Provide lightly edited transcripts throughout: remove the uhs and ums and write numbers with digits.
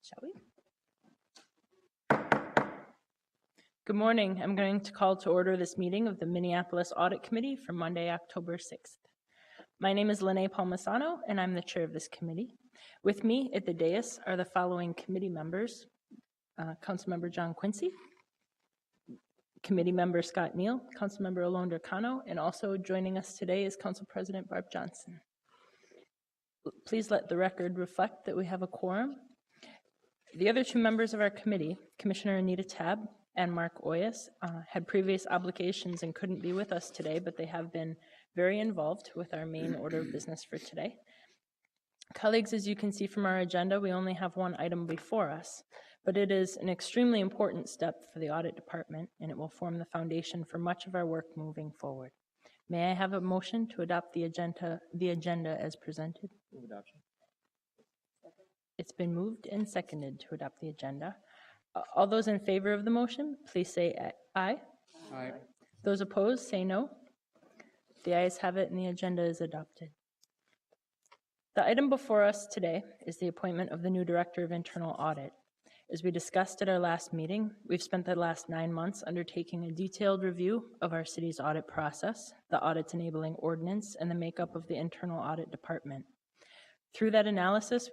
Shall we? Good morning. I'm going to call to order this meeting of the Minneapolis Audit Committee for Monday, October 6th. My name is Lene Palmisano, and I'm the chair of this committee. With me at the dais are the following committee members: Councilmember John Quincy, Committee Member Scott Neal, Councilmember Alondra Cano, and also joining us today is Council President Barb Johnson. Please let the record reflect that we have a quorum. The other two members of our committee, Commissioner Anita Tabb and Mark Oyas, had previous obligations and couldn't be with us today, but they have been very involved with our main order of business for today. Colleagues, as you can see from our agenda, we only have one item before us, but it is an extremely important step for the audit department, and it will form the foundation for much of our work moving forward. May I have a motion to adopt the agenda as presented? Move adoption. It's been moved and seconded to adopt the agenda. All those in favor of the motion, please say aye. Aye. Those opposed, say no. The ayes have it, and the agenda is adopted. The item before us today is the appointment of the new Director of Internal Audit. As we discussed at our last meeting, we've spent the last 9 months undertaking a detailed review of our city's audit process, the audit's enabling ordinance, and the makeup of the internal audit department. Through that analysis,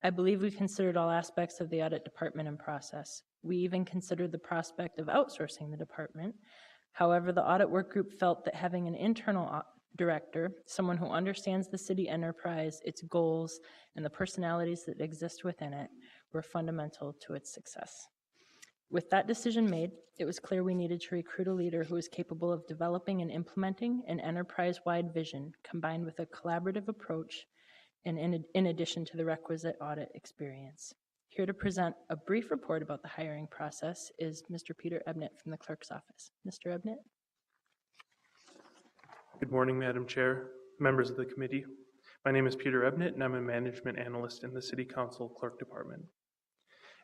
I believe we considered all aspects of the audit department and process. We even considered the prospect of outsourcing the department. However, the audit work group felt that having an internal director, someone who understands the city enterprise, its goals, and the personalities that exist within it, were fundamental to its success. With that decision made, it was clear we needed to recruit a leader who is capable of developing and implementing an enterprise-wide vision combined with a collaborative approach and in addition to the requisite audit experience. Here to present a brief report about the hiring process is Mr. Peter Ebnett from the clerk's office. Mr. Ebnett? Good morning, Madam Chair, members of the committee. My name is Peter Ebnett, and I'm a management analyst in the City Council Clerk Department.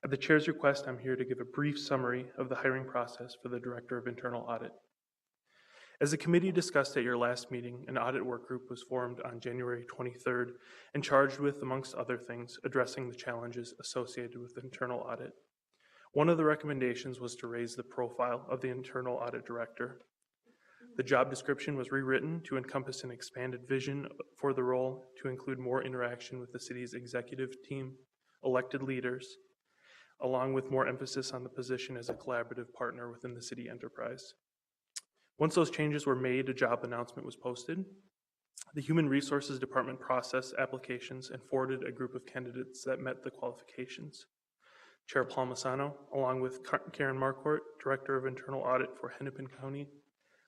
At the Chair's request, I'm here to give a brief summary of the hiring process for the Director of Internal Audit. As the committee discussed at your last meeting, an audit work group was formed on January 23rd and charged with, amongst other things, addressing the challenges associated with internal audit. One of the recommendations was to raise the profile of the internal audit director. The job description was rewritten to encompass an expanded vision for the role, to include more interaction with the city's executive team, elected leaders, along with more emphasis on the position as a collaborative partner within the city enterprise. Once those changes were made, a job announcement was posted. The Human Resources Department processed applications and forwarded a group of candidates that met the qualifications. Chair Palmisano, along with Karen Marquardt, Director of Internal Audit for Hennepin County,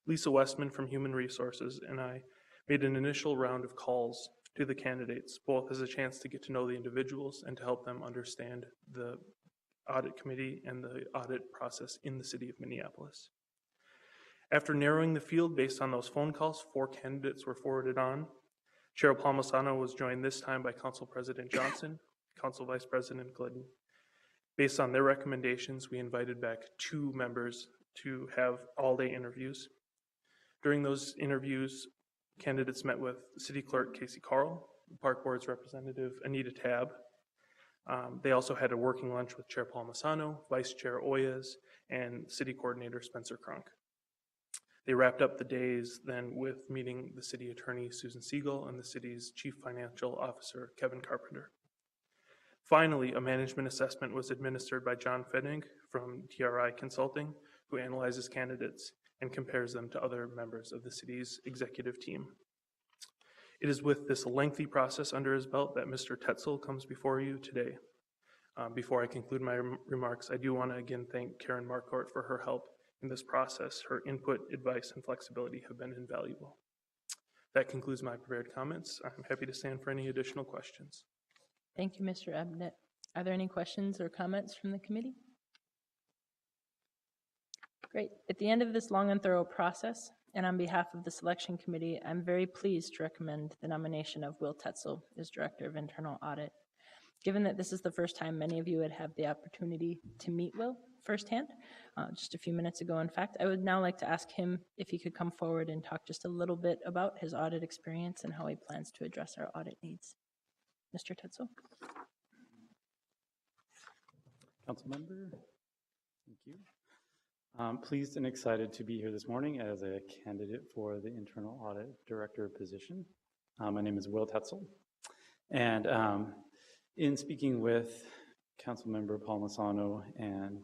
Lisa Westman from Human Resources, and I made an initial round of calls to the candidates, both as a chance to get to know the individuals and to help them understand the audit committee and the audit process in the city of Minneapolis. After narrowing the field based on those phone calls, 4 candidates were forwarded on. Chair Palmisano was joined this time by Council President Johnson, Council Vice President Glidden. Based on their recommendations, we invited back 2 members to have all-day interviews. During those interviews, candidates met with City Clerk Casey Carl, Park Board's representative Anita Tabb. They also had a working lunch with Chair Palmisano, Vice Chair Oyas, and City Coordinator Spencer Crunk. They wrapped up the days then with meeting the City Attorney Susan Siegel and the city's Chief Financial Officer Kevin Carpenter. Finally, a management assessment was administered by John Fennig from TRI Consulting, who analyzes candidates and compares them to other members of the city's executive team. It is with this lengthy process under his belt that Mr. Tetzel comes before you today. Before I conclude my remarks, I do want to again thank Karen Marquardt for her help in this process. Her input, advice, and flexibility have been invaluable. That concludes my prepared comments. I'm happy to stand for any additional questions. Thank you, Mr. Ebnett. Are there any questions or comments from the committee? Great. At the end of this long and thorough process, and on behalf of the selection committee, I'm very pleased to recommend the nomination of Will Tetzel as Director of Internal Audit. Given that this is the first time many of you would have the opportunity to meet Will firsthand, just a few minutes ago, in fact, I would now like to ask him if he could come forward and talk just a little bit about his audit experience and how he plans to address our audit needs. Mr. Tetzel. Councilmember, thank you. Pleased and excited to be here this morning as a candidate for the Internal Audit Director position. My name is Will Tetzel, and in speaking with Councilmember Palmisano and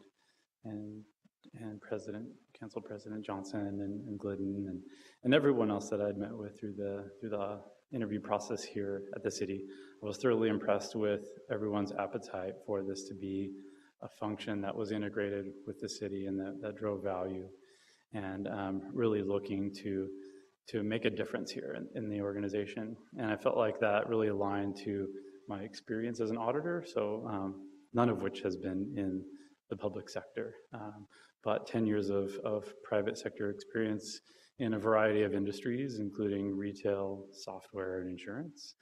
Council President Johnson and Glidden and everyone else that I'd met with through the interview process here at the city, I was thoroughly impressed with everyone's appetite for this to be a function that was integrated with the city and that drove value, and really looking to make a difference here in the organization. And I felt like that really aligned to my experience as an auditor, so none of which has been in the public sector, but 10 years of private sector experience in a variety of industries, including retail, software, and insurance.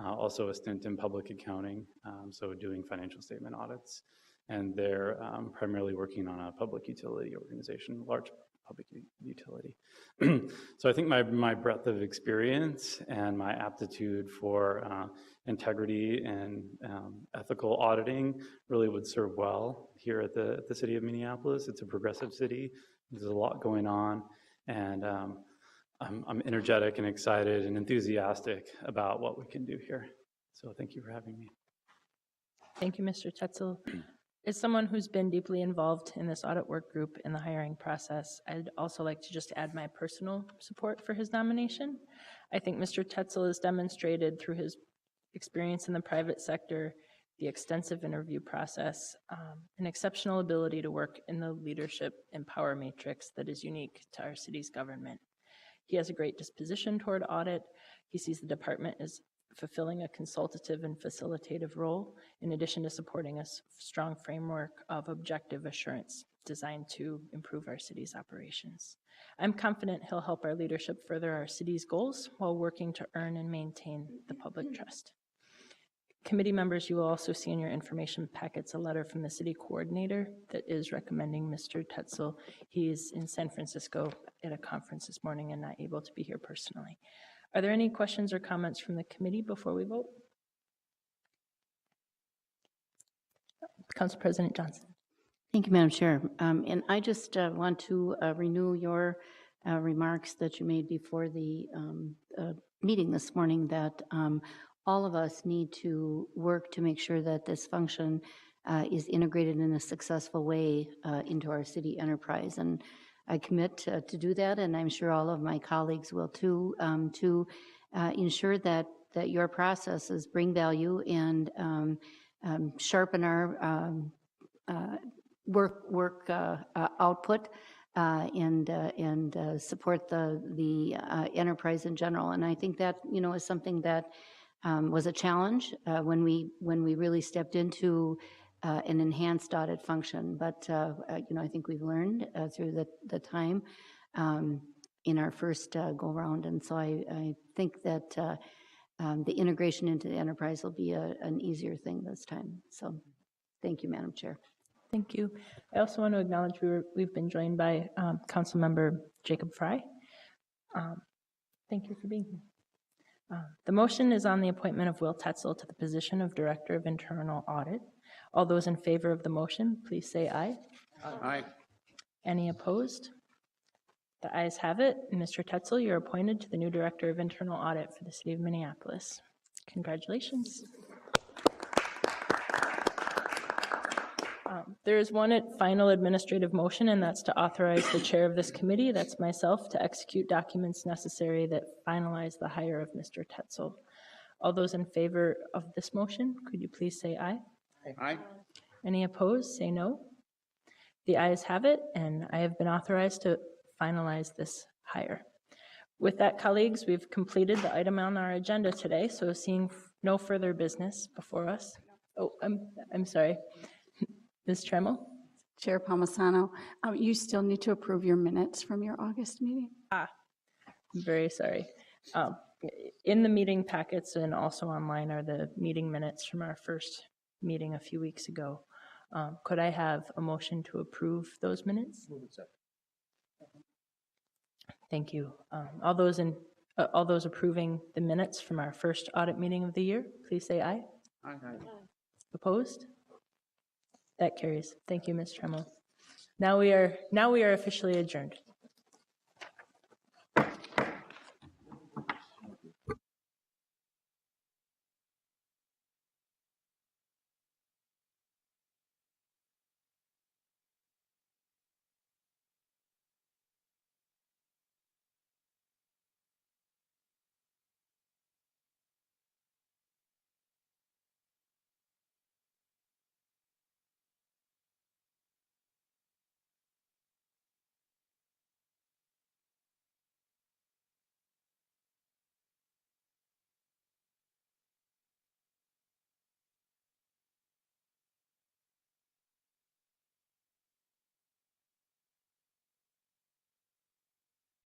Also a stint in public accounting, so doing financial statement audits. And they're primarily working on a public utility organization, large public utility. So I think my breadth of experience and my aptitude for integrity and ethical auditing really would serve well here at the city of Minneapolis. It's a progressive city. There's a lot going on, and I'm energetic and excited and enthusiastic about what we can do here. So thank you for having me. Thank you, Mr. Tetzel. As someone who's been deeply involved in this audit work group in the hiring process, I'd also like to just add my personal support for his nomination. I think Mr. Tetzel has demonstrated through his experience in the private sector, the extensive interview process, an exceptional ability to work in the leadership and power matrix that is unique to our city's government. He has a great disposition toward audit. He sees the department as fulfilling a consultative and facilitative role, in addition to supporting a strong framework of objective assurance designed to improve our city's operations. I'm confident he'll help our leadership further our city's goals while working to earn and maintain the public trust. Committee members, you will also see in your information packets a letter from the city coordinator that is recommending Mr. Tetzel. He is in San Francisco at a conference this morning and not able to be here personally. Are there any questions or comments from the committee before we vote? Council President Johnson. Thank you, Madam Chair. And I just want to renew your remarks that you made before the meeting this morning, that all of us need to work to make sure that this function is integrated in a successful way into our city enterprise. And I commit to do that, and I'm sure all of my colleagues will too, to ensure that your processes bring value and sharpen our work output and support the enterprise in general. And I think that is something that was a challenge when we really stepped into an enhanced audit function, but I think we've learned through the time in our first go round, and so I think that the integration into the enterprise will be an easier thing this time. So, thank you, Madam Chair. Thank you. I also want to acknowledge we've been joined by Councilmember Jacob Fry. Thank you for being here. The motion is on the appointment of Will Tetzel to the position of Director of Internal Audit. All those in favor of the motion, please say aye. Aye. Any opposed? The ayes have it. Mr. Tetzel, you're appointed to the new Director of Internal Audit for the City of Minneapolis. Congratulations. There is one final administrative motion, and that's to authorize the chair of this committee, that's myself, to execute documents necessary that finalize the hire of Mr. Tetzel. All those in favor of this motion, could you please say aye? Aye. Any opposed, say no. The ayes have it, and I have been authorized to finalize this hire. With that, colleagues, we've completed the item on our agenda today, so seeing no further business before us. Oh, I'm sorry. Ms. Tremmel? Chair Palmisano, you still need to approve your minutes from your August meeting. I'm very sorry. In the meeting packets and also online are the meeting minutes from our first meeting a few weeks ago. Could I have a motion to approve those minutes? Thank you. All those approving the minutes from our first audit meeting of the year, please say aye. Aye. Opposed? That carries. Thank you, Ms. Tremel. Now we are officially adjourned.